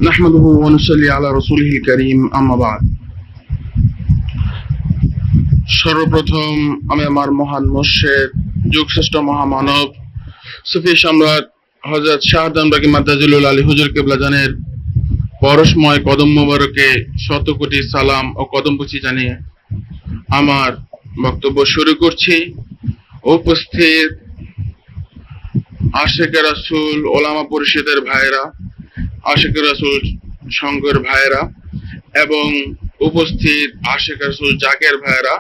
نحمده ونصلي على رسوله الكريم أما بعد সর্বপ্রথম আমি আমার মহান মুর্শিদ যুগশ্রেষ্ঠ মহামানব সুফি সম্রাট হযরত শাহজাহান বাকি মাদ্দাজিলুল আলী হুজুর কিবলাজানের পরশময় কদম মোবারকে শত কোটি সালাম ও কদমবুচি জানিয়ে আমার বক্তব্য শুরু করছি। উপস্থিত আশিকে রাসূল ওলামা পরিষদের ভাইরা, আশিকে রাসূল সংঘের ভাইরা এবং উপস্থিত আশিকে রাসূল জাকের ভাইরা,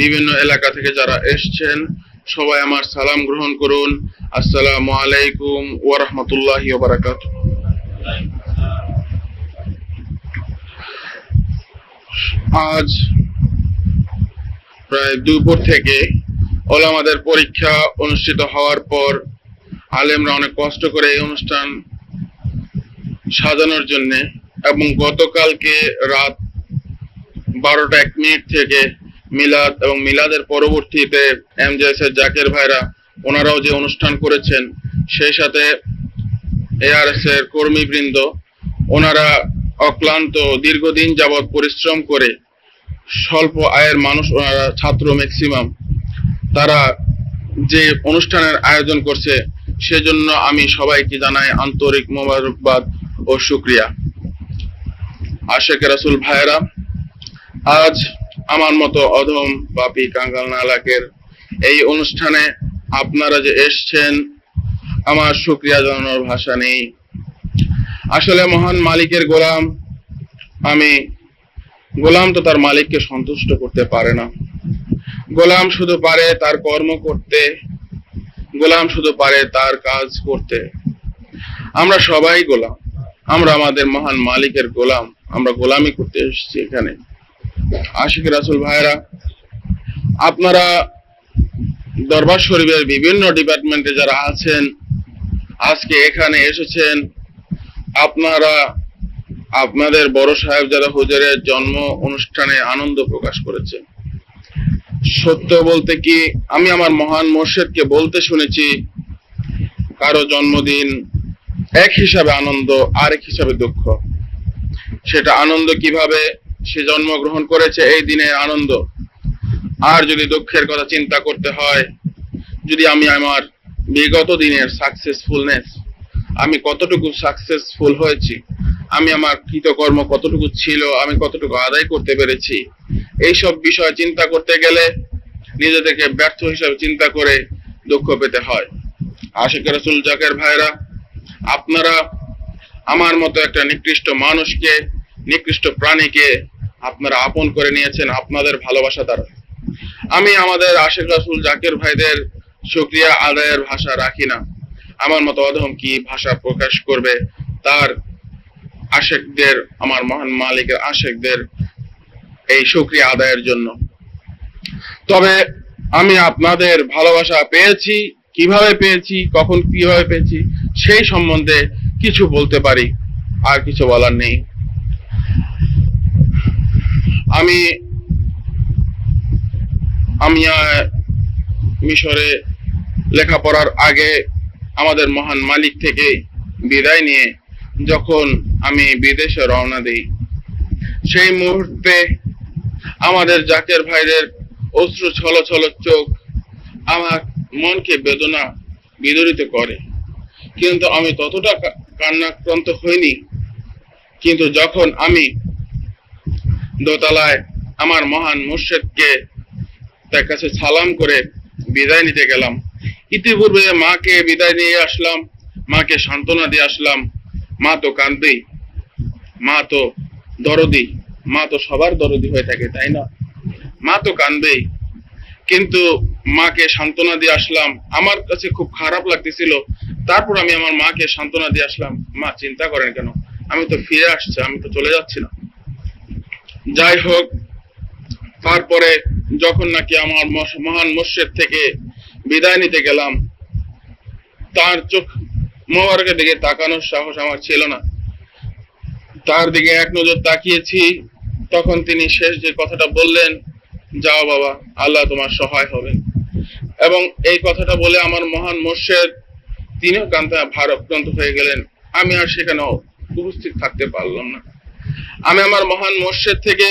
বিভিন্ন এলাকা থেকে যারা এসেছেন সবাই আমার সালাম গ্রহণ করুন। আসসালামু আলাইকুম ওয়া রাহমাতুল্লাহি ওয়া বারাকাতুহু। আজ প্রায় দুপুর থেকে ওলামাদের পরীক্ষা অনুষ্ঠিত হওয়ার পর আলেমরা অনেক কষ্ট করে এই অনুষ্ঠান সাজানোর জন্য এবং গতকালকে রাত 12:01 থেকে মিলাদ এবং মিলাদের পরবর্তীতে এমজেএস এর জাকের ভাইরা ওনারাও যে অনুষ্ঠান করেছেন, সেই সাথে এআরএস এর কর্মীবৃন্দ ওনারা অক্লান্ত দীর্ঘদিন যাবৎ পরিশ্রম করে স্বল্প আয়ের মানুষ, ওনারা ছাত্র ম্যাক্সিমাম, তারা যে অনুষ্ঠানের আয়োজন করছে সেজন্য আমি সবাইকে জানাই আন্তরিক মোবারকবাদ ও শুকরিয়া। আশিকে রাসূল ভাইরা, আজ আমার মতো অধম পাপী কাঙ্গাল নালাকের এই অনুষ্ঠানে আপনারা যে এসছেন, আমার শুকরিয়া জানানোর ভাষা নেই। আসলে মহান মালিকের গোলাম, আমি গোলাম তো তার মালিককে সন্তুষ্ট করতে পারে না। গোলাম শুধু পারে তার কর্ম করতে, গোলাম শুধু পারে তার কাজ করতে। আমরা সবাই গোলাম, আমরা আমাদের মহান মালিকের গোলাম, আমরা গোলামি করতে এসেছি এখানে। আশিকে রাসূল ভাইরা, আপনারা দরবার শরীফের বিভিন্ন ডিপার্টমেন্টে যারা আছেন আজকে এখানে এসেছেন, আপনারা আপনাদের বড় সাহেবজাদা হুজুরের জন্ম অনুষ্ঠানে আনন্দ প্রকাশ করেছেন। সত্য বলতে কি, আমি আমার মহান মুর্শিদকে বলতে শুনেছি, কারো জন্মদিন এক হিসাবে আনন্দ, আরেক হিসাবে দুঃখ। সেটা আনন্দ কিভাবে সে জন্মগ্রহণ করেছে এই দিনের আনন্দ, আর যদি দুঃখের কথা চিন্তা করতে হয়, যদি আমি আমার বিগত দিনের সাকসেসফুলনেস, আমি কতটুকু সাকসেসফুল হয়েছি, আমি আমার কৃতকর্ম কতটুকু ছিল, আমি কতটুকু আদায় করতে পেরেছি, এইসব বিষয় চিন্তা করতে গেলে নিজেদেরকে ব্যর্থ হিসাবে চিন্তা করে দুঃখ পেতে হয়। আশিকে রাসূল জাকের ভাইরা, আপনারা আমার মতো একটা নিকৃষ্ট মানুষকে, নিকৃষ্ট প্রাণীকে আপনারা আপন করে নিয়েছেন আপনাদের ভালোবাসা দ্বারা। আমি আমাদের আশিক রাসূল জাকের ভাইদের শুকরিয়া আদায়ের ভাষা রাখি না। আমার মতো অধম কি ভাষা প্রকাশ করবে তার আশিকদের, আমার মহান মালিকের আশিকদের এই শুকরিয়া আদায়ের জন্য। তবে আমি আপনাদের ভালোবাসা পেয়েছি, কিভাবে পেয়েছি, কখন কিভাবে পেয়েছি সেই সম্বন্ধে কিছু বলতে পারি, আর কিছু বলার নেই। আমি মিশরে লেখাপড়ার আগে আমাদের মহান মালিক থেকে বিদায় নিয়ে যখন আমি বিদেশে রওনা দিই, সেই মুহূর্তে আমাদের জাকের ভাইদের অশ্রু ছলছল চোখ আমার মনকে বেদনা বিদরিত করে, কিন্তু আমি ততটা কান্নাক্রান্ত হইনি। কিন্তু যখন আমি দোতলায় আমার মহান মুর্শিদকে তার কাছে সালাম করে বিদায় নিতে গেলাম, ইতিপূর্বে মাকে বিদায় নিয়ে আসলাম, মাকে সান্ত্বনা দিয়ে আসলাম, মা তো কাঁদবেই, মা তো দরদি, মা তো সবার দরদি হয়ে থাকে, তাই না? মা তো কাঁদবেই, কিন্তু মাকে সান্ত্বনা দিয়ে আসলাম, আমার কাছে খুব খারাপ লাগতেছিল। তারপর আমি আমার মাকে সান্ত্বনা দিয়ে আসলাম, মা চিন্তা করেন কেন, আমি তো ফিরে আসছি, আমি তো চলে যাচ্ছি না। যাই হোক, তারপরে যখন নাকি আমার মহান মুর্শিদ থেকে বিদায় নিতে গেলাম, তার চোখ মোবারকের দিকে তাকানোর সাহস আমার ছিল না। তার দিকে এক নজর তাকিয়েছি, তখন তিনি শেষ যে কথাটা বললেন, যাও বাবা, আল্লাহ তোমার সহায় হবেন। এবং এই কথাটা বলে আমার মহান মুর্শিদ তিনিও কান্নায় ভারাক্রান্ত হয়ে গেলেন। আমি আর সেখানে উপস্থিত থাকতে পারলাম না। আমি আমার মহান মসজিদ থেকে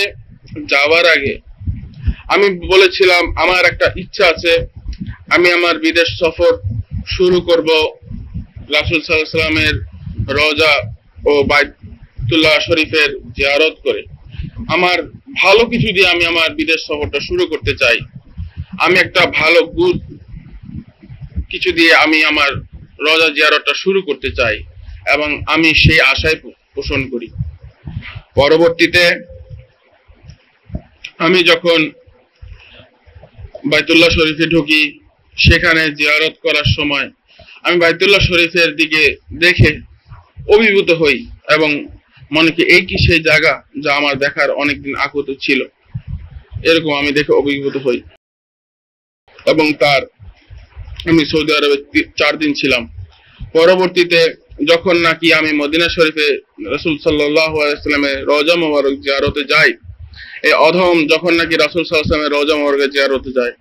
যাওয়ার আগে আমি বলেছিলাম আমার একটা ইচ্ছা আছে, আমি আমার বিদেশ সফর শুরু করব রাসূল সাল্লাল্লাহু আলাইহি ওয়াসাল্লামের রওজা ও বাইতুল্লাহ শরীফের জিয়ারত করে। আমার ভালো কিছু দিয়ে আমি আমার বিদেশ সফরটা শুরু করতে চাই। আমি একটা ভালো গুড কিছু দিয়ে আমি আমার রওজা জিয়ারতটা শুরু করতে চাই এবং আমি সেই আশায় পোষণ করি। পরবর্তীতে আমি যখন বাইতুল্লাহ শরীফে ঢুকি, সেখানে জিয়ারত করার সময় আমি বাইতুল্লাহ শরীফের দিকে দেখে অভিভূত হই এবং মনে কি এই কি সেই জায়গা যা আমার দেখার অনেকদিন আকুত ছিল, এরকম আমি দেখে অভিভূত হই। এবং আমি সৌদি আরবে 4 দিন ছিলাম। পরবর্তীতে যখন নাকি আমি মদিনা শরীফে রাসূল সাল্লাল্লাহু আলাইহি ওয়াসাল্লামের রওজা মোবারক জিয়ারতে যাই, এই অধম যখন নাকি রাসূল সাল্লাল্লাহু আলাইহি ওয়াসাল্লামের রওজা মোবারক জিয়ারতে যায়,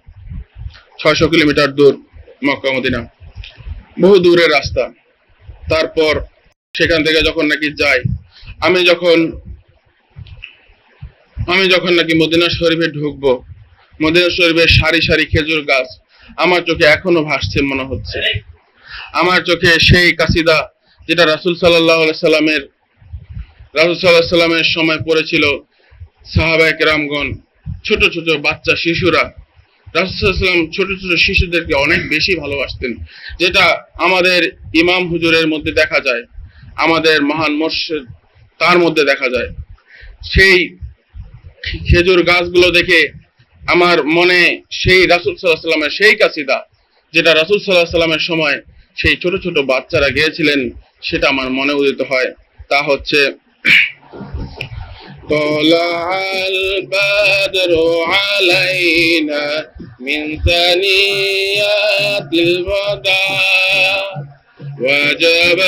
600 কিলোমিটার দূর মক্কা মদিনা, বহু দূরের রাস্তা। তারপর সেখান থেকে যখন নাকি যাই, আমি যখন নাকি মদিনা শরীফে ঢুকবো, মদিনা শরীফের সারি সারি খেজুর গাছ আমার চোখে এখনো ভাসছে মনে হচ্ছে। আমার চোখে সেই কাসিদা যেটা রাসূল সাল্লাল্লাহু আলাইহি সাল্লামের সময় পড়েছিল সাহাবায়ে কেরামগণ, ছোট ছোট বাচ্চা শিশুরা রাসূল সাল্লাল্লাহু আলাইহি সাল্লাম ছোট ছোট শিশুদেরকে অনেক বেশি ভালোবাসতেন, যেটা আমাদের ইমাম হুজুরের মধ্যে দেখা যায়, আমাদের মহান মুর্শিদ তার মধ্যে দেখা যায়। সেই খেজুর গাছগুলো দেখে আমার মনে সেই রাসূল সাল্লাল্লাহু আলাইহি সাল্লামের সেই কাসিদা যেটা রাসূল সাল্লাল্লাহু আলাইহি সাল্লামের সময় সেই ছোট ছোট বাচ্চারা গেয়েছিলেন, সেটা আমার মনে উদিত হয়। তা হচ্ছে طلعَ البدر علينا من ثنيات الوداع وجب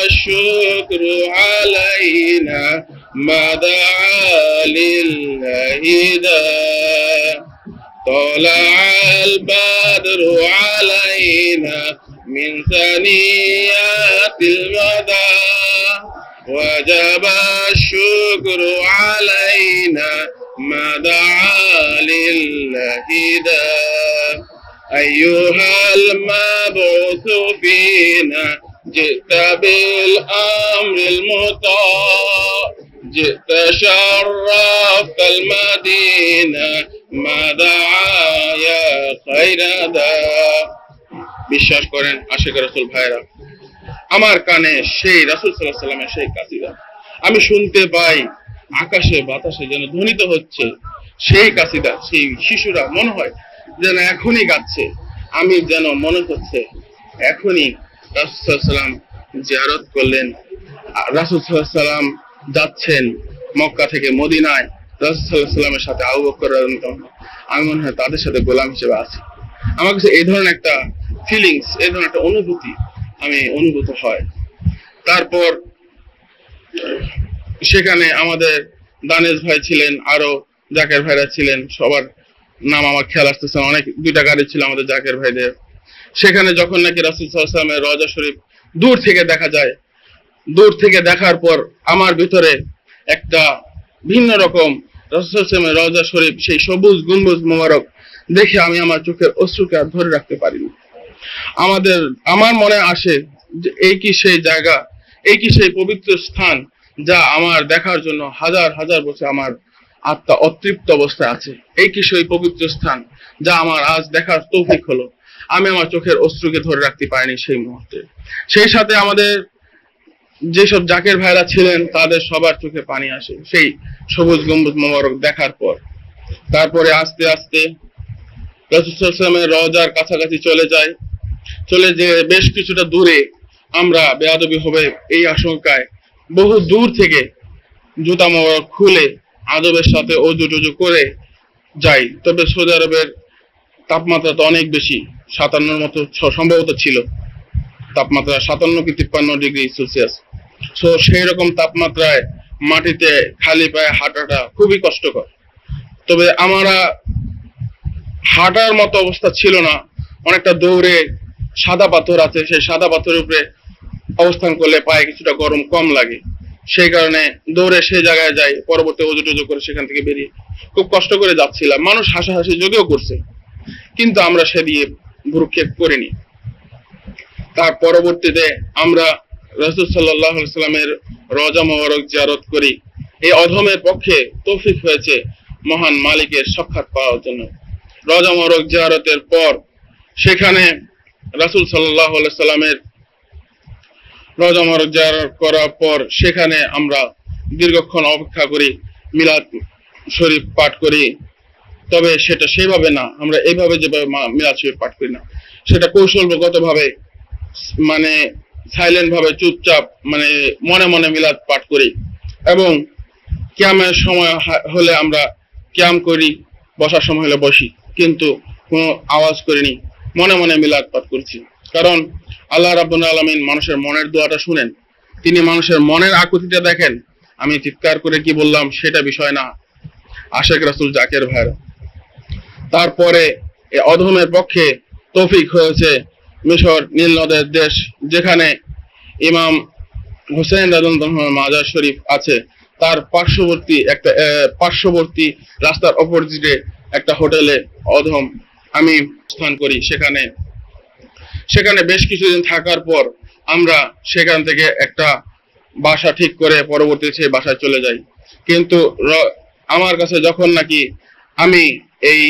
الشكر علينا ما دعا لله داع طلع البدر علينا من ثنيات الوداع وجب الشكر علينا ما دعا لله داع أيها المبعوث فينا جئت بالأمر المطاع جئت شرفت المدينة ما دعا يا خير داع। বিশ্বাস করেন আশিক রাসূল ভাইরা, আমার কানে সেই রাসূল সাল্লাল্লাহু আলাইহি সাল্লামের সেই কাসিদা আমি শুনতে পাই, আকাশে বাতাসে যেন ধ্বনিত হচ্ছে সেই কাসিদা। সেই শিশুরা মনে হয় যেন এখনই গাচ্ছে, আমি যেন মনে হচ্ছে এখনই রাসূল সাল্লাল্লাহু আলাইহি সাল্লাম জিয়ারত করলেন, রাসূল সাল্লাল্লাহু আলাইহি সাল্লাম যাচ্ছেন মক্কা থেকে মদিনায় রাসূল সাল্লাল্লাহু আলাইহি সাল্লামের সাথে আবু বকর রাদিয়াল্লাহু আনহু, আমি মনে হয় তাদের সাথে গোলাম হিসেবে আছি। আমার কাছে এই ধরনের একটা ফিলিংস, এই ধরনের একটা অনুভূতি আমি অনুভূত হয়। তারপর সেখানে আমাদের দানেশ ভাই ছিলেন, আরো জাকের ভাইরা ছিলেন, সবার নাম আমার খেয়াল আসতেছে, অনেক 2টা গাড়ি ছিল আমাদের জাকের ভাইদের। সেখানে যখন নাকি রাসূল সাল্লাল্লাহু আলাইহি ওয়াসাল্লামের রওজা শরীফ দূর থেকে দেখা যায়, দূর থেকে দেখার পর আমার ভিতরে একটা ভিন্ন রকম রাসূল সাল্লাল্লাহু আলাইহি ওয়াসাল্লামের রওজা শরীফ সেই সবুজ গম্বুজ মোবারক দেখে আমি আমার চোখের অশ্রুকে আর ধরে রাখতে পারিনি। আমার মনে আসে যে এই কি সেই জায়গা, এই কি সেই পবিত্র স্থান যা আমার দেখার জন্য হাজার হাজার বছর আমার আত্মা অতৃপ্ত অবস্থায় আছে। এই কি সেই পবিত্র স্থান যা আমার আজ দেখার তৌফিক হলো। আমি আমার চোখের অশ্রুকে ধরে রাখতে পারিনি সেই মুহূর্তে। সেই সাথে আমাদের যেসব জাকের ভাইরা ছিলেন তাদের সবার চোখে পানি আসে সেই সবুজ গম্বুজ মোবারক দেখার পর। তারপরে আস্তে আস্তে রাসূল সাল্লাল্লাহু আলাইহি ওয়াসাল্লামের রওজার কাছাকাছি চলে যে বেশ কিছুটা দূরে আমরা বেয়াদবি হবে এই আশঙ্কায় বহু দূর থেকে জুতা মোবারক খুলে আদবের সাথে ওযু টুজু করে যাই। তবে সৌদি আরবের তাপমাত্রা তো অনেক বেশি, 57 মতো সম্ভবত ছিল তাপমাত্রা, 57 কি 53 ডিগ্রি সেলসিয়াস। সো সেই রকম তাপমাত্রায় মাটিতে খালি পায়ে হাঁটাটা খুবই কষ্টকর। তবে আমরা হাঁটার মতো অবস্থা ছিল না, অনেকটা দৌড়ে সাদা পাথর আছে, সেই সাদা পাথরের উপরে অবস্থান করলে পায়ে কিছুটা গরম কম লাগে, সেই কারণে দৌড়ে সেই জায়গায় যাই, পরবর্তী ওযু টুজু করে সেখান থেকে বেরিয়ে খুব কষ্ট করে যাচ্ছিলাম। মানুষ হাসাহাসি যদিও করছে, কিন্তু আমরা সে দিয়ে ভ্রুক্ষেপ করিনি। তার পরবর্তীতে আমরা রাসূল সাল্লাল্লাহু আলাইহি সাল্লামের রওজা মোবারক জিয়ারত করি। এই অধমের পক্ষে তৌফিক হয়েছে মহান মালিকের সাক্ষাৎ পাওয়ার জন্য। রওজা মোবারক জিয়ারতের পর সেখানে রাসূল সাল্লাল্লাহু আলাইহি সাল্লামের রওজা মোবারক জিয়ারত করার পর সেখানে আমরা দীর্ঘক্ষণ অপেক্ষা করি, মিলাদ শরীফ পাঠ করি। তবে সেটা সেইভাবে না, আমরা এইভাবে যেভাবে মিলাদ শরীফ পাঠ করি না, সেটা কৌশলগতভাবে মানে সাইলেন্ট ভাবে চুপচাপ মানে মনে মনে মিলাদ পাঠ করি। এবং কিয়ামের সময় হলে আমরা কিয়াম করি, বসার সময় হলে বসি, কিন্তু কোনো আওয়াজ করিনি, মনে মনে মিলাদ পাঠ করছি। কারণ আল্লাহ রাব্বুল আলামিন মানুষের মনের দোয়াটা শুনেন, তিনি মানুষের মনের আকুতিটা দেখেন। আমি চিৎকার করে কি বললাম সেটা বিষয় না, আশেক রাসূল জাকের ভাইরা। তারপরে এই অধমের পক্ষে তৌফিক হয়েছে মিশর নীল নদের দেশ, যেখানে ইমাম হুসেন রাদিয়াল্লাহু আনহু মাজার শরীফ আছে। তার পার্শ্ববর্তী রাস্তার অপোজিটে একটা হোটেলে অধম আমি স্থান করি। সেখানে বেশ কিছুদিন থাকার পর আমরা সেখান থেকে একটা বাসা ঠিক করে পরবর্তীতে সেই বাসায় চলে যাই। কিন্তু আমার কাছে যখন নাকি আমি এই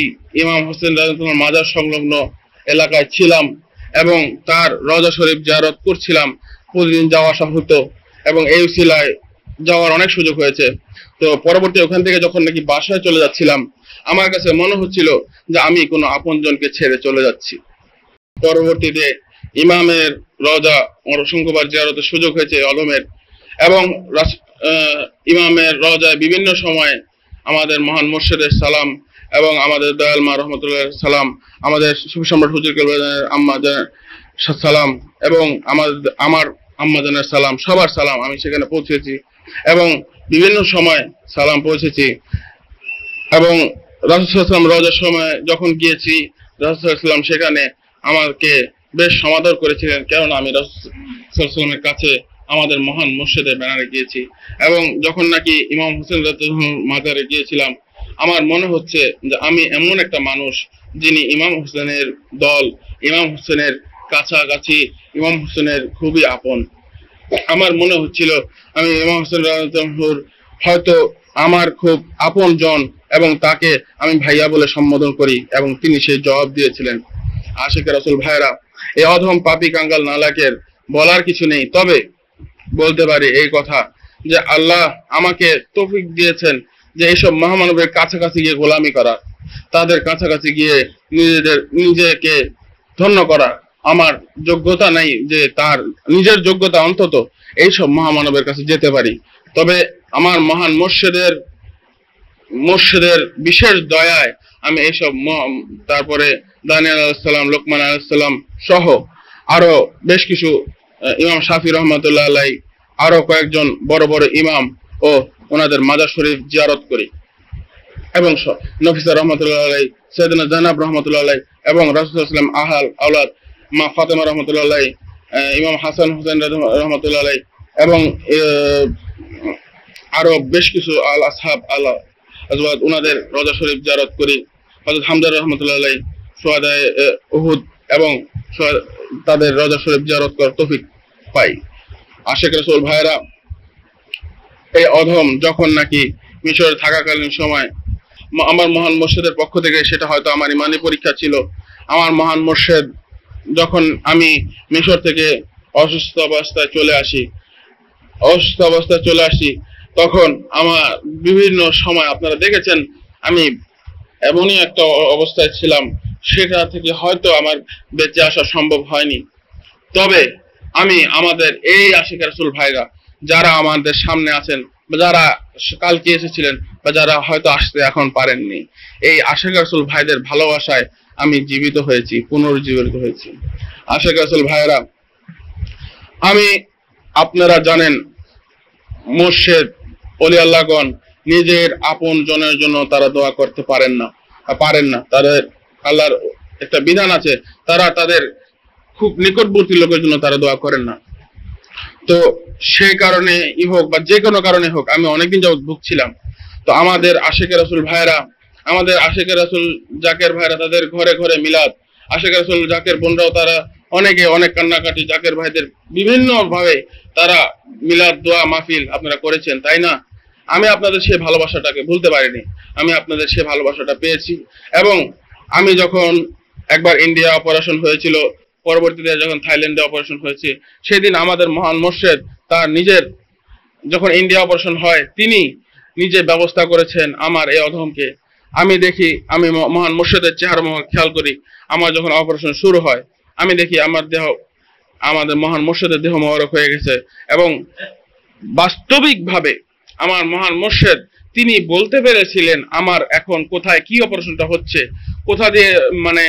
ইমাম হোসেন রাদিয়াল্লাহু আনহু মাজার সংলগ্ন এলাকায় ছিলাম এবং তার রওজা শরীফ জিয়ারত করছিলাম, প্রতিদিন যাওয়া আসা হতো এবং এই উসিলায় যাওয়ার অনেক সুযোগ হয়েছে। তো পরবর্তী ওখান থেকে যখন নাকি বাসায় চলে যাচ্ছিলাম, আমার কাছে মনে হচ্ছিল যে আমি কোনো আপনজনকে ছেড়ে চলে যাচ্ছি। পরবর্তীতে ইমামের রওজা অসংখ্যবার জিয়ারতের সুযোগ হয়েছে অধমের, এবং ইমামের রওজায় বিভিন্ন সময় আমাদের মহান মুর্শিদের সালাম এবং আমাদের দয়াল মা রহমতুল্লাহ সালাম, আমাদের সুফি সম্রাট হুজুর কেবলার আম্মা জানের সালাম এবং আমার আম্মা জানের সালাম, সবার সালাম আমি সেখানে পৌঁছেছি এবং বিভিন্ন সময় সালাম পৌঁছেছি। এবং রাসূল সাল্লাল্লাহু আলাইহি ওয়াসাল্লাম রওজার সময় যখন গিয়েছি, রাসূল সাল্লাল্লাহু আলাইহি ওয়াসাল্লাম সেখানে আমাকে বেশ সমাদর করেছিলেন, কেননা আমি রাসূল সাল্লাল্লাহু আলাইহি ওয়াসাল্লামের কাছে আমাদের মহান মুর্শিদের ব্যানারে গিয়েছি। এবং যখন নাকি ইমাম হোসেন রাদিয়াল্লাহু আনহু মাজারে গিয়েছিলাম, আমার মনে হচ্ছে যে আমি এমন একটা মানুষ যিনি ইমাম হোসেনের দল, ইমাম হোসেনের কাছাকাছি, ইমাম হোসেনের খুবই আপন। আমার মনে হচ্ছিল আমি ইমাম হোসেন রাদিয়াল্লাহু আনহুর হয়তো আমার খুব আপন জন এবং তাকে আমি ভাইয়া বলে সম্বোধন করি, এবং তিনি সেই জবাব দিয়েছিলেন। আশিক রাসূল ভাইরা, এই অধম পাপী কাঙ্গাল নালাকের বলার কিছু নেই, তবে বলতে পারি এই কথা যে আল্লাহ আমাকে তৌফিক দিয়েছেন যে এইসব মহামানবের কাছাকাছি গিয়ে গোলামি করা, তাদের কাছাকাছি গিয়ে নিজেকে ধন্য করা। আমার যোগ্যতা নাই যে তার নিজের যোগ্যতা অন্তত এইসব মহামানবের কাছে যেতে পারি, তবে আমার মহান মুর্শিদের বিশেষ দয়ায় আমি এইসব, তারপরে দানিয়েল আলাইহিস সালাম, লোকমান আলাইহিস সালাম সহ আরো বেশ কিছু ইমাম শাফি রহমাতুল্লাহ আলাইহি, আরো কয়েকজন বড় বড় ইমাম ও ওনাদের মাজার শরীফ জিয়ারত করি, এবং নফিসা রহমাতুল্লাহ আলাইহি, সাইয়েদনা জানাব রহমাতুল্লাহ আলাইহি, এবং রাসূল সাল্লাল্লাহু আলাইহি ওয়াসাল্লাম আহল আওলাদ মা ফাতেমা রহমাতুল্লাহ আলাইহি, ইমাম হাসান হুসাইন রহমাতুল্লাহ আলাইহি, এবং আরো বেশ কিছু আল আসহাব আল আজওয়াদ ওনাদের রওজা শরীফ জিয়ারত করি। হযরত হামজা রহমাতুল্লাহ আলাইহি শুহাদায়ে উহুদ এবং তাদের রওজা শরীফ জিয়ারত করার তৌফিক পাই। আশিক রাসূল ভাইরা, এই অধম যখন নাকি মিশরে থাকাকালীন সময় আমার মহান মুর্শিদের পক্ষ থেকে, সেটা হয়তো আমার ইমানি পরীক্ষা ছিল, আমার মহান মুর্শিদ যখন আমি মিশর থেকে অসুস্থ অবস্থায় চলে আসি, তখন আমার বিভিন্ন সময় আপনারা দেখেছেন আমি এমনই একটা অবস্থায় ছিলাম, সেটা থেকে হয়তো আমার বেঁচে আসা সম্ভব হয়নি। তবে আমি আমাদের এই আশিক রাসূল ভাইরা যারা আমাদের সামনে আছেন, বা যারা কালকে এসেছিলেন, বা যারা হয়তো আসতে এখন পারেননি, এই আশিক রাসূল ভাইদের ভালোবাসায় আমি জীবিত হয়েছি, পুনর্জীবিত হয়েছি। আশিক রাসূল ভাইরা, আপনারা জানেন মুর্শিদ ওলি আল্লাহগণ নিজের আপন জনের জন্য তারা দোয়া করতে পারেন না। তাদের আল্লাহর একটা বিধান আছে, তারা তাদের খুব নিকটবর্তী লোকের জন্য তারা দোয়া করেন না। তো সেই কারণে হোক বা যে কোনো কারণে হোক আমি অনেকদিন যাবত ভুগছিলাম। তো আমাদের আশিকে রাসূল ভাইরা, আমাদের আশিকে রাসূল জাকের ভাইরা, তাদের ঘরে ঘরে মিলাদ, আশিকে রাসূল জাকের বোনরাও তারা অনেকে অনেক কান্নাকাটি, জাকের ভাইদের বিভিন্ন ভাবে তারা মিলাদ দোয়া মাহফিল আপনারা করেছেন, তাই না? আমি আপনাদের সেই ভালোবাসাটাকে ভুলতে পারিনি, আমি আপনাদের সেই ভালোবাসাটা পেয়েছি। এবং আমি যখন একবার ইন্ডিয়া অপারেশন হয়েছিল, পরবর্তীতে যখন থাইল্যান্ডে অপারেশন হয়েছে, সেদিন আমাদের মহান মোর্শেদ তার নিজের, যখন ইন্ডিয়া অপারেশন হয় তিনি নিজে ব্যবস্থা করেছেন আমার এই অধমকে। আমি দেখি, আমি মহান মোর্শেদের চেহারা খেয়াল করি, আমার যখন অপারেশন শুরু হয় আমি দেখি আমার দেহ, আমাদের মহান মোর্শেদের দেহ মোবারক হয়ে গেছে। এবং বাস্তবিকভাবে আমার মহান মোর্শেদ তিনি বলতে পেরেছিলেন আমার এখন কোথায় কি অপারেশনটা হচ্ছে, কোথা দিয়ে মানে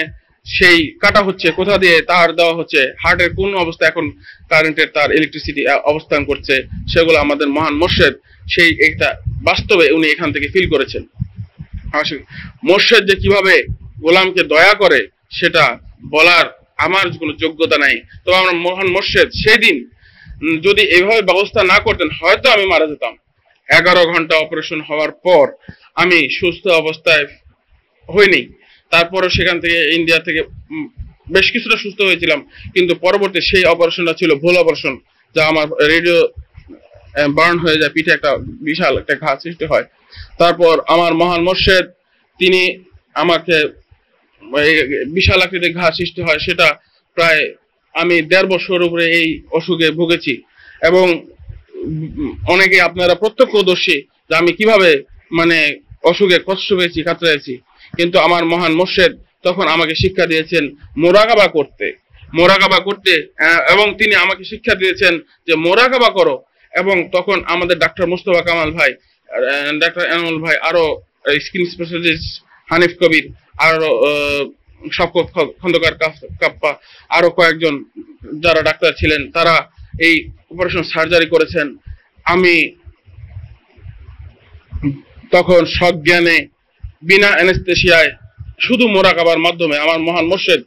সেই কাটা হচ্ছে, কোথা দিয়ে তার দেওয়া হচ্ছে, হার্টের কোন অবস্থা এখন কারেন্টের তার ইলেকট্রিসিটি অবস্থান করছে, সেগুলো আমাদের মহান মোর্শেদ সেই এটা বাস্তবে উনি এখান থেকে ফিল করেছেন। মোর্শেদ যে কিভাবে গোলামকে দয়া করে সেটা বলার আমার কোনো যোগ্যতা নাই। তো আমার মহান মোর্শেদ সেদিন যদি এইভাবে ব্যবস্থা না করতেন হয়তো আমি মারা যেতাম। 11 ঘন্টা অপারেশন হওয়ার পর আমি সুস্থ অবস্থায় হইনি, তারপরে সেখান থেকে ইন্ডিয়া থেকে বেশ কিছুটা সুস্থ হয়েছিলাম, কিন্তু পরবর্তী সেই অপারেশনটা ছিল ভুল অপারেশন, যা আমার রেডিও বার্ন হয়ে যায়, পিঠে একটা বিশাল একটা ঘা সৃষ্টি হয়। তারপর আমার মহান মোর্শেদ তিনি আমাকে বিশাল আকৃতির ঘা সৃষ্টি হয়, সেটা প্রায় আমি 1.5 বছর উপরে এই অসুখে ভুগেছি। এবং অনেকে আপনারা প্রত্যক্ষদর্শী যে আমি কিভাবে মানে অসুখে কষ্ট পেয়েছি, কাতরাইছি। কিন্তু আমার মহান মোর্শেদ তখন আমাকে শিক্ষা দিয়েছেন মোরাকাবা করতে, মোরাকাবা করতে, এবং তিনি আমাকে শিক্ষা দিয়েছেন যে মোরাকাবা করো। এবং তখন আমাদের ডাক্তার মোস্তফা কামাল ভাই, ডাক্তার এনামুল ভাই, আরো স্কিন স্পেশালিস্ট হানিফ কবির, আরো শওকত খন্দকার কাপ্পা, আরো কয়েকজন যারা ডাক্তার ছিলেন তারা এই অপারেশন সার্জারি করেছেন। আমি তখন সজ্ঞানে বিনা অ্যানেস্থেসিয়ায় শুধু মোরাকাবার মাধ্যমে, আমার মহান মোর্শেদ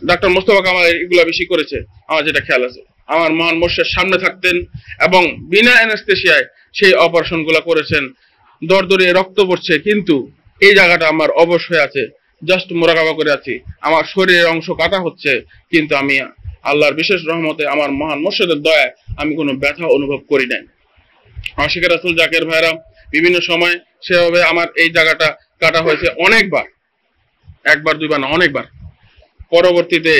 ডাক্তার মোস্তফা কামাল এগুলা বেশি করেছে আমার যেটা খেয়াল আছে, আমার মহান মোর্শেদ সামনে থাকতেন এবং বিনা অ্যানেস্থেসিয়ায় সেই অপারেশন গুলা করেছেন। দরদরে রক্ত পড়ছে কিন্তু এই জায়গাটা আমার অবশ হয়ে আছে, জাস্ট মোরাকাবা করে আছি, আমার শরীরের অংশ কাটা হচ্ছে কিন্তু আমি আল্লাহর বিশেষ রহমতে আমার মহান মোর্শেদের দয়ায় আমি কোনো ব্যথা অনুভব করি নাই। আশিকে রাসূল জাকের ভাইরা বিভিন্ন সময় সেভাবে আমার এই জায়গাটা কাটা হয়েছে অনেকবার, একবার দুইবার না অনেকবার। পরবর্তীতে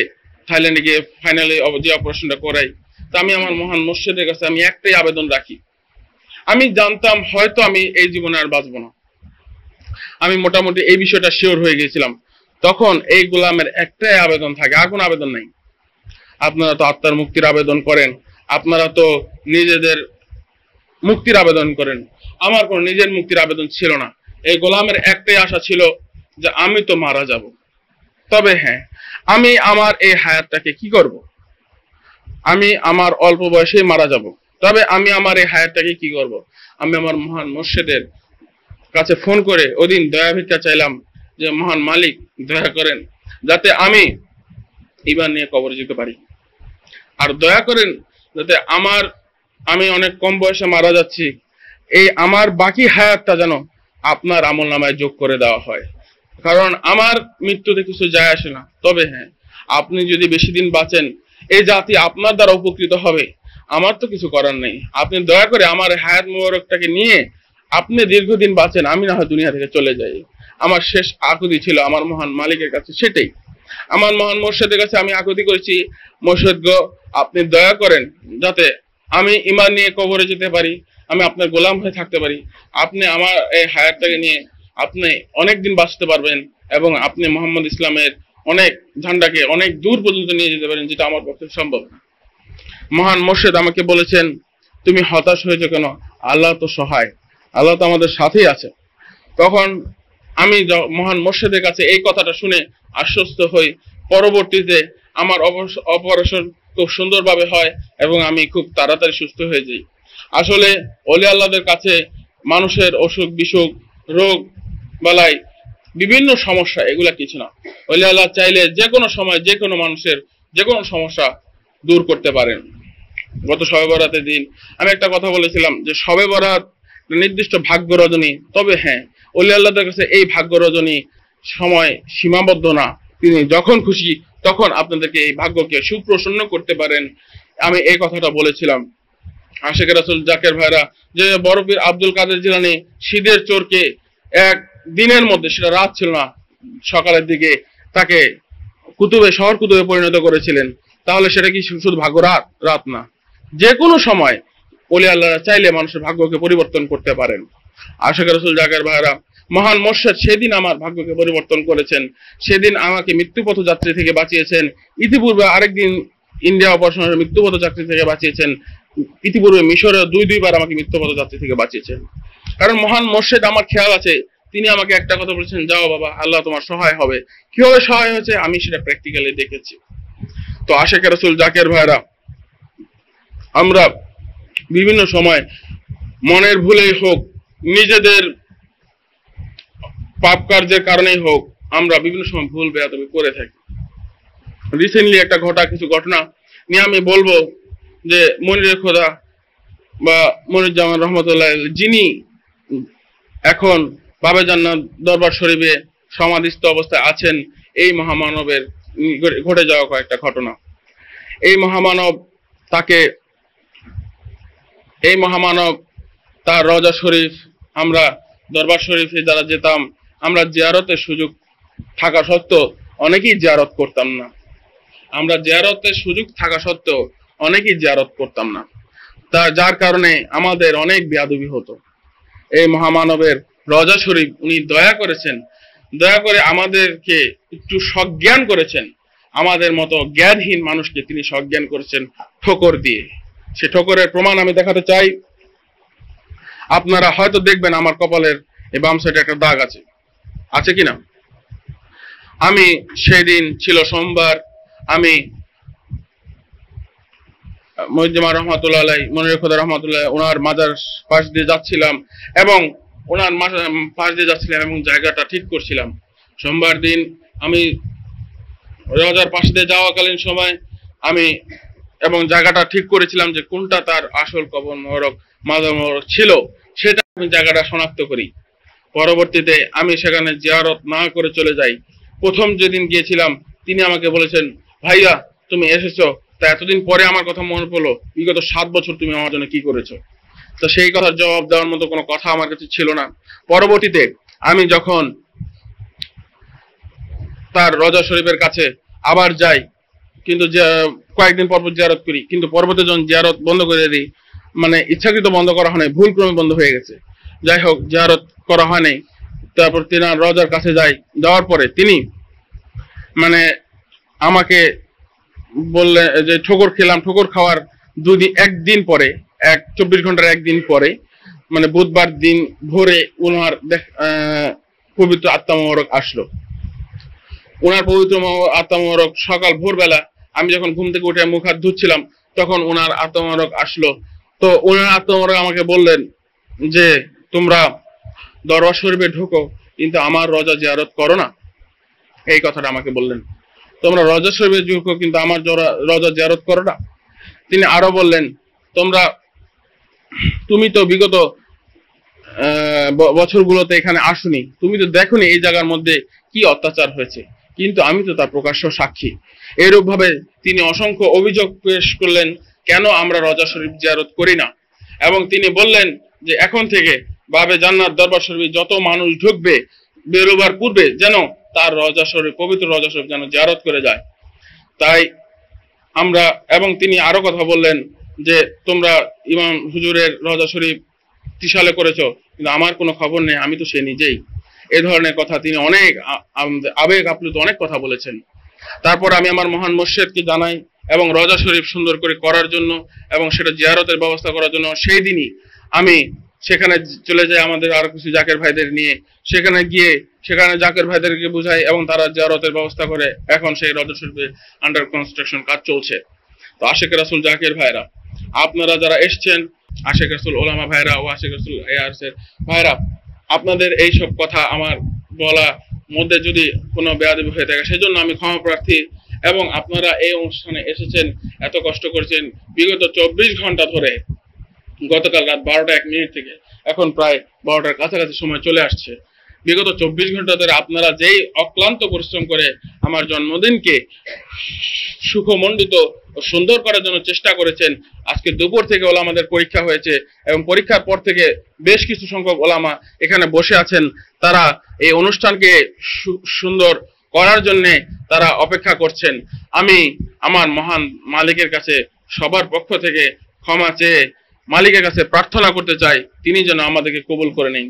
থাইল্যান্ডে গিয়ে ফাইনালি যে অপারেশনটা করাই, তা আমি আমার মহান মোর্শেদের কাছে আমি একটাই আবেদন রাখি। আমি জানতাম হয়তো আমি এই জীবনে আর বাঁচবো না, আমি মোটামুটি এই বিষয়টা শিওর হয়ে গেছিলাম। তখন এই গোলামের একটাই আবেদন থাকে, আর কোনো আবেদন নাই। আপনারা তো আত্মার মুক্তির আবেদন করেন, আপনারা তো নিজেদের মুক্তির আবেদন করেন, আমার কোনো নিজের মুক্তির আবেদন ছিল না। এই গোলামের একটাই আশা ছিল যে আমি তো মারা যাব, তবে হ্যাঁ আমি আমার এই হায়াতটাকে কি করব, আমি আমার অল্প বয়সেই মারা যাব, তবে আমি আমার এই হায়াতটাকে কি করব। আমি আমার মহান মোর্শেদের কাছে ফোন করে ওদিন দয়া ভিক্ষা চাইলাম যে মহান মালিক দয়া করেন যাতে আমি ঈমান নিয়ে কবরে যেতে পারি, আর দয়া করেন যাতে আমি অনেক কম বয়সে মারা যাচ্ছি, এই আমার বাকি হায়াতটা যেন আপনার আমল নামায় যোগ করে দেওয়া হয়। কারণ আমার মৃত্যুতে কিছু যায় আসে না, তবে হ্যাঁ আপনি যদি বেশি দিন বাঁচেন এই জাতি আপনার দ্বারা উপকৃত হবে, আমার তো কিছু করার নেই। আপনি দয়া করে আমার হায়াত মোবারকটাকে নিয়ে আপনি দীর্ঘদিন বাঁচেন, আমি না হয় দুনিয়া থেকে চলে যাই। আমার শেষ আকুতি ছিল আমার মহান মালিকের কাছে সেটাই। আমার মহান মোর্শেদের কাছে আমি আকুতি করেছি, মোর্শেদ গো আপনি দয়া করেন যাতে আমি ঈমান নিয়ে কবরে যেতে পারি, আমি আপনার গোলাম হয়ে থাকতে পারি, আপনি আমার এই হায়াতটাকে নিয়ে আপনি অনেক দিন বাঁচতে পারবেন এবং আপনি মোহাম্মদ ইসলামের অনেক ঝান্ডাকে অনেক দূর পর্যন্ত নিয়ে যেতে পারেন, যেটা আমার পক্ষে সম্ভব না। মহান মোর্শেদ আমাকে বলেছেন তুমি হতাশ হয়েছো কেন, আল্লাহ তো সহায়, আল্লাহ তো আমাদের সাথেই আছে। তখন আমি মহান মোর্শেদের কাছে এই কথাটা শুনে আশ্বস্ত হই। পরবর্তীতে আমার অপারেশন খুব সুন্দরভাবে হয় এবং আমি খুব তাড়াতাড়ি সুস্থ হয়ে যাই। আসলে ওলি আল্লাহদের কাছে মানুষের অসুখ বিসুখ রোগ বালাই বিভিন্ন সমস্যা এগুলা কিছু না, ওলি আল্লাহ চাইলে যে কোনো সময় যে কোনো মানুষের যে কোনো সমস্যা দূর করতে পারেন। গত শবে বরাতের দিন আমি একটা কথা বলেছিলাম যে শবে বরাত নির্দিষ্ট ভাগ্য রজনী, তবে হ্যাঁ ওলি আল্লাহদের কাছে এই ভাগ্য রজনী সময় সীমাবদ্ধ না, তিনি যখন খুশি তখন আপনাদেরকে এই ভাগ্যকে সুপ্রসন্ন করতে পারেন। আমি এই কথাটা বলেছিলাম। আশেখ রাসূল জাকের ভাইরা, যে বড় পীর আব্দুল কাদের জিলানী শীতের চোরকে এক দিনের মধ্যে, সেটা রাত ছিল না, সকালের দিকে তাকে কুতুবে শহর কুতুবে পরিণত করেছিলেন, তাহলে সেটা কি শুধু ভাগ্য? রাত না, যে কোনো সময় ওলি আল্লাহরা চাইলে মানুষের ভাগ্যকে পরিবর্তন করতে পারেন। আশেখ রাসূল জাকের ভাইরা, মহান মোর্শেদ সেদিন আমার ভাগ্যকে পরিবর্তন করেছেন, সেদিন আমাকে মৃত্যুপথ যাত্রী থেকে বাঁচিয়েছেন। ইতিপূর্বে আরেকদিন ইন্ডিয়া অপারেশনের মৃত্যুপথ যাত্রী থেকে বাঁচিয়েছেন, ইতিপূর্বে মিশরে দুইবার আমাকে মৃত্যুপথ যাত্রী থেকে বাঁচিয়েছেন। কারণ মহান মোর্শেদ আমার খেয়াল আছে, তিনি আমাকে একটা কথা বলেছেন, যাও বাবা, আল্লাহ তোমার সহায় হবে। কিভাবে সহায় হয়েছে আমি সেটা প্র্যাকটিক্যালি দেখেছি। তো আশেখ রাসূল জাকের ভাইরা, আমরা বিভিন্ন সময় মনের ভুলেই হোক, নিজেদের পাপ কার্যের কারণেই হোক, আমরা বিভিন্ন সময় ভুল বেয়াদবি করে থাকি। রিসেন্টলি একটা কিছু ঘটনা নিয়ে আমি বলবো যে মনিরের খোদা বা মনিরুজ্জামান রহমতুল্লাহ, যিনি এখন বাবে জান্নাত দরবার শরীফে সমাধিস্থ অবস্থায় আছেন, এই মহামানবের ঘটে যাওয়া কয়েকটা ঘটনা। এই মহামানব তার রওজা শরীফ, আমরা দরবার শরীফে যারা যেতাম, আমরা জিয়ারতের সুযোগ থাকা সত্ত্বেও অনেকেই জিয়ারত করতাম না। যার কারণে আমাদের অনেক বেয়াদবি হতো। এই মহামানবের রওজা শরীফ উনি দয়া করে আমাদেরকে একটু সজ্ঞান করেছেন, আমাদের মতো জ্ঞানহীন মানুষকে তিনি সজ্ঞান করেছেন ঠোকর দিয়ে। সে ঠোকরের প্রমাণ আমি দেখাতে চাই। আপনারা হয়তো দেখবেন আমার কপালের এই বাম সাইডে একটা দাগ আছে কিনা। আমি সেদিন ছিল সোমবার, আমি মনিরুজ্জামান রহমতুল্লাহ আলাই, মনির খোদা রহমতুল্লাহ, ওনার মাজার পাশ দিয়ে যাচ্ছিলাম এবং জায়গাটা ঠিক করছিলাম। সোমবার দিন আমি রওজার পাশ দিয়ে যাওয়াকালীন সময় আমি এবং জায়গাটা ঠিক করেছিলাম যে কোনটা তার আসল কবর মোবারক, মাজার মোবারক ছিল, সেটা আমি জায়গাটা শনাক্ত করি। পরবর্তীতে আমি সেখানে জিয়ারত না করে চলে যাই। প্রথম যেদিন গিয়েছিলাম তিনি আমাকে বলেছেন, ভাইয়া তুমি এসেছো, তা এতদিন পরে আমার কথা মনে পড়লো, বিগত 7 বছর তুমি আমার জন্য কি করেছো। তো সেই কথার জবাব দেওয়ার মতো কোনো কথা আমার কাছে ছিল না। পরবর্তীতে আমি যখন তার রওজা শরীফের কাছে আবার যাই, কিন্তু কয়েকদিন পর জিয়ারত করি, কিন্তু পরবর্তী যখন জিয়ারত বন্ধ করে দিই, মানে ইচ্ছাকৃত বন্ধ করা হয় নাই, ভুল ক্রমে বন্ধ হয়ে গেছে। যাই হোক, জিয়ারত করা হয় নাই। তারপর তিনি রওজার কাছে যাওয়ার পরে তিনি মানে আমাকে বললেন যে ঠোকর খেলাম। ঠোকর খাওয়ার একদিন পরে, 24 ঘন্টার একদিন পরে, মানে বুধবার দিন ভোরে ওনার পবিত্র আত্মা মোবারক আসলো। ওনার পবিত্র আত্মা মোবারক সকাল ভোরবেলা আমি যখন ঘুম থেকে উঠে মুখ হাত ধুচ্ছিলাম, তখন ওনার আত্মা মোবারক আসলো। তো ওনার আত্মা মোবারক আমাকে বললেন যে তোমরা দরবার শরীফে ঢোকো, কিন্তু আমার রওজা জিয়ারত করো না। এই কথাটা আমাকে বললেন, তোমরা রওজা শরীফে ঢোকো কিন্তু আমার রওজা জিয়ারত করো না। তিনি আরো বললেন, তুমি তো বিগত বছরগুলোতে এখানে আসুনি, তুমি তো দেখোনি এই জায়গার মধ্যে কি অত্যাচার হয়েছে, কিন্তু আমি তো তার প্রকাশ্য সাক্ষী। এরূপ ভাবে তিনি অসংখ্য অভিযোগ পেশ করলেন কেন আমরা রওজা শরীফ জিয়ারত করি না। এবং তিনি বললেন যে এখন থেকে বাবে জান্নাত দরবার শরীফে যত মানুষ ঢুকবে, বেরোবার পূর্বে যেন তার রওজা শরীফ, পবিত্র রওজা শরীফ যেন জিয়ারত করে যায়। তাই আমরা, এবং তিনি আরো কথা বললেন যে তোমরা ইমাম হুজুরের রওজা শরীফ 30 সালে করেছো, কিন্তু আমার কোনো খবর নেই, আমি তো সে নিজেই। এই ধরনের কথা তিনি অনেক আবেগ আপ্লুত অনেক কথা বলেছেন। তারপর আমি আমার মহান মুর্শিদকে জানাই এবং রওজা শরীফ সুন্দর করে করার জন্য এবং সেটা জিয়ারতের ব্যবস্থা করার জন্য সেই দিনই আমি সেখানে চলে যাই আমাদের আরো কিছু জাকের ভাইদের নিয়ে। সেখানে গিয়ে সেখানে জাকের ভাইদেরকে বুঝাই এবং তারা জিয়ারতের ব্যবস্থা করে। এখন সেই রওজা শরীফে আন্ডার কনস্ট্রাকশন কাজ চলছে। তো আশেখ রাসূল জাকের ভাইরা, আপনারা যারা এসছেন, আশেখ রাসূল ওলামা ভাইরা ও আশেখ রাসূল এআরএসের ভাইরা, আপনাদের এই সব কথা আমার বলা মধ্যে যদি কোনো বেয়াদবি হয়ে থাকে সেজন্য আমি ক্ষমা প্রার্থী। এবং আপনারা এই অনুষ্ঠানে এসেছেন, এত কষ্ট করেছেন বিগত 24 ঘন্টা ধরে। গতকাল রাত 12টা 1 মিনিট থেকে এখন প্রায় 12টার কাছাকাছি সময় চলে আসছে। বিগত 24 ঘন্টা ধরে আপনারা যেই অক্লান্ত পরিশ্রম করে আমার জন্মদিনকে সুখমণ্ডিত ও সুন্দর করার জন্য চেষ্টা করেছেন। আজকে দুপুর থেকে ওলামাদের পরীক্ষা হয়েছে এবং পরীক্ষার পর থেকে বেশ কিছু সংখ্যক ওলামা এখানে বসে আছেন। তারা এই অনুষ্ঠানকে সুন্দর করার জন্য তারা অপেক্ষা করছেন। আমি আমার মহান মালিকের কাছে সবার পক্ষ থেকে ক্ষমা চেয়ে মালিকের কাছে প্রার্থনা করতে চাই, তিনি যেন আমাদেরকে কবুল করে নেন।